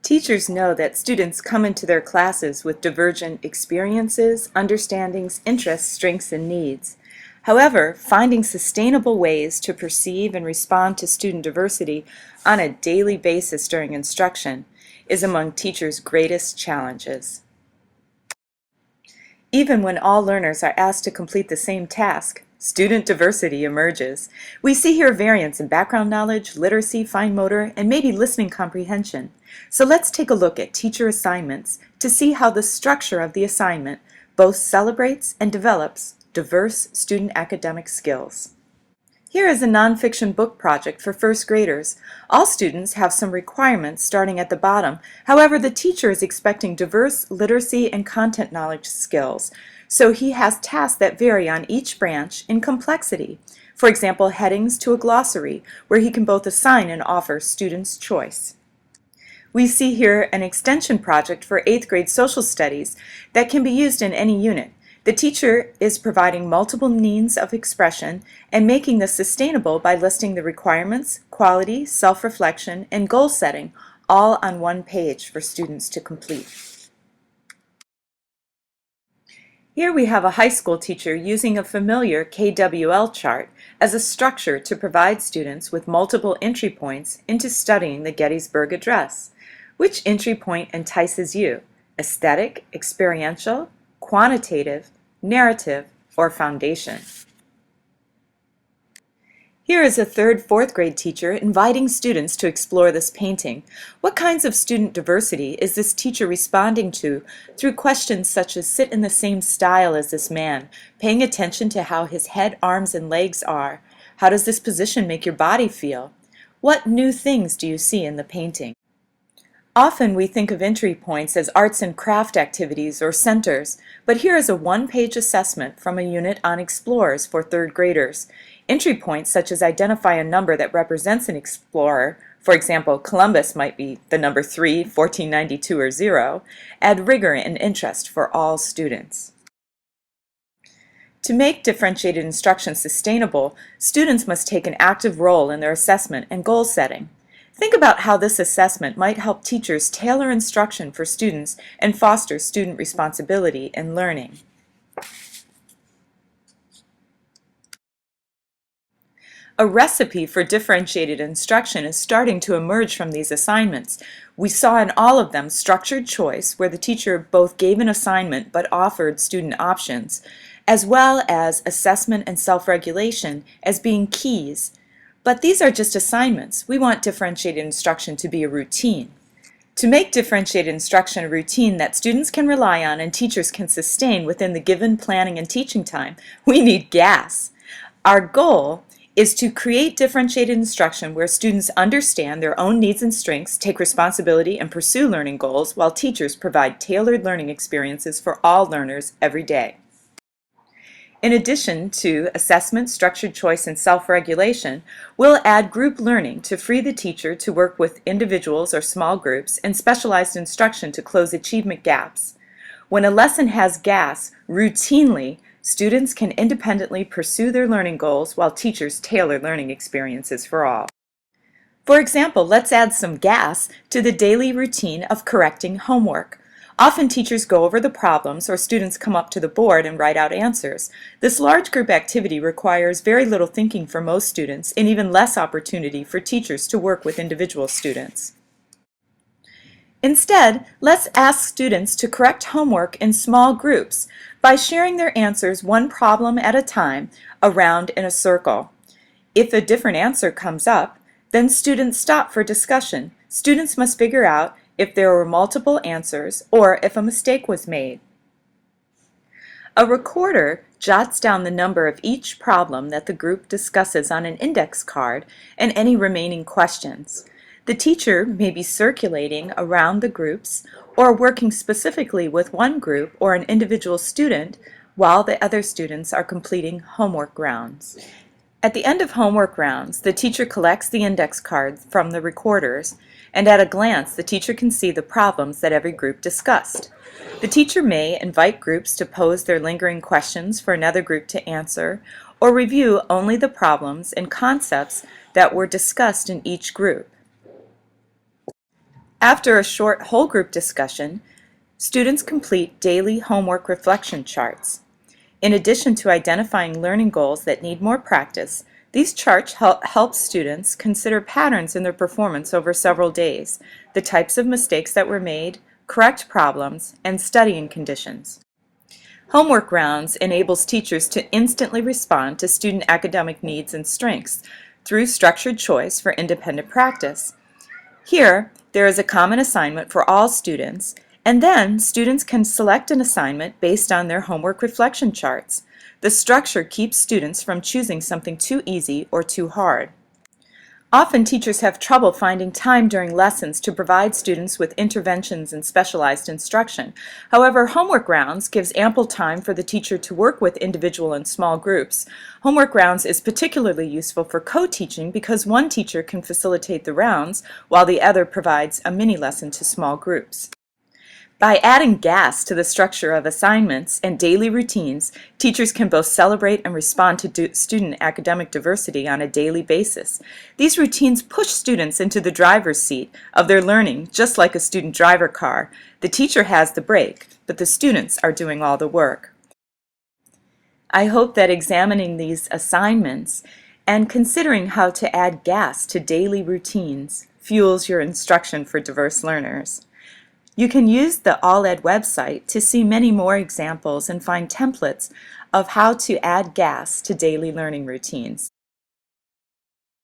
Teachers know that students come into their classes with divergent experiences, understandings, interests, strengths, and needs. However, finding sustainable ways to perceive and respond to student diversity on a daily basis during instruction is among teachers' greatest challenges. Even when all learners are asked to complete the same task, student diversity emerges. We see here variance in background knowledge, literacy, fine motor, and maybe listening comprehension. So let's take a look at teacher assignments to see how the structure of the assignment both celebrates and develops diverse student academic skills. Here is a nonfiction book project for first graders. All students have some requirements starting at the bottom. However, the teacher is expecting diverse literacy and content knowledge skills, so he has tasks that vary on each branch in complexity. For example, headings to a glossary, where he can both assign and offer students choice. We see here an extension project for 8th grade social studies that can be used in any unit. The teacher is providing multiple means of expression and making this sustainable by listing the requirements, quality, self-reflection, and goal setting all on one page for students to complete. Here we have a high school teacher using a familiar KWL chart as a structure to provide students with multiple entry points into studying the Gettysburg Address. Which entry point entices you? Aesthetic, experiential, quantitative, narrative, or foundation? Here is a 3rd, 4th grade teacher inviting students to explore this painting. What kinds of student diversity is this teacher responding to through questions such as sit in the same style as this man, paying attention to how his head, arms, and legs are? How does this position make your body feel? What new things do you see in the painting? Often we think of entry points as arts and craft activities or centers, but here is a one-page assessment from a unit on explorers for 3rd graders. Entry points such as identify a number that represents an explorer, for example, Columbus might be the number 3, 1492, or 0, add rigor and interest for all students. To make differentiated instruction sustainable, students must take an active role in their assessment and goal setting. Think about how this assessment might help teachers tailor instruction for students and foster student responsibility in learning. A recipe for differentiated instruction is starting to emerge from these assignments. We saw in all of them structured choice, where the teacher both gave an assignment but offered student options, as well as assessment and self-regulation as being keys. But these are just assignments. We want differentiated instruction to be a routine. To make differentiated instruction a routine that students can rely on and teachers can sustain within the given planning and teaching time, we need gas. Our goal is to create differentiated instruction where students understand their own needs and strengths, take responsibility, and pursue learning goals, while teachers provide tailored learning experiences for all learners every day. In addition to assessment, structured choice, and self-regulation, we'll add group learning to free the teacher to work with individuals or small groups, and specialized instruction to close achievement gaps. When a lesson has gas, routinely, students can independently pursue their learning goals while teachers tailor learning experiences for all. For example, let's add some gas to the daily routine of correcting homework. Often teachers go over the problems or students come up to the board and write out answers. This large group activity requires very little thinking for most students and even less opportunity for teachers to work with individual students. Instead, let's ask students to correct homework in small groups by sharing their answers one problem at a time around in a circle. If a different answer comes up, then students stop for discussion. Students must figure out if there were multiple answers or if a mistake was made. A recorder jots down the number of each problem that the group discusses on an index card and any remaining questions. The teacher may be circulating around the groups or working specifically with one group or an individual student while the other students are completing homework rounds. At the end of homework rounds, the teacher collects the index cards from the recorders, and at a glance the teacher can see the problems that every group discussed. The teacher may invite groups to pose their lingering questions for another group to answer, or review only the problems and concepts that were discussed in each group. After a short whole group discussion, students complete daily homework reflection charts. In addition to identifying learning goals that need more practice, these charts help students consider patterns in their performance over several days, the types of mistakes that were made, correct problems, and studying conditions. Homework rounds enables teachers to instantly respond to student academic needs and strengths through structured choice for independent practice. Here, there is a common assignment for all students, and then students can select an assignment based on their homework reflection charts. The structure keeps students from choosing something too easy or too hard. Often teachers have trouble finding time during lessons to provide students with interventions and specialized instruction. However, homework rounds gives ample time for the teacher to work with individual and small groups. Homework rounds is particularly useful for co-teaching because one teacher can facilitate the rounds while the other provides a mini lesson to small groups. By adding gas to the structure of assignments and daily routines, teachers can both celebrate and respond to student academic diversity on a daily basis. These routines push students into the driver's seat of their learning, just like a student driver car. The teacher has the brake, but the students are doing all the work. I hope that examining these assignments and considering how to add gas to daily routines fuels your instruction for diverse learners. You can use the AllEd website to see many more examples and find templates of how to add gas to daily learning routines.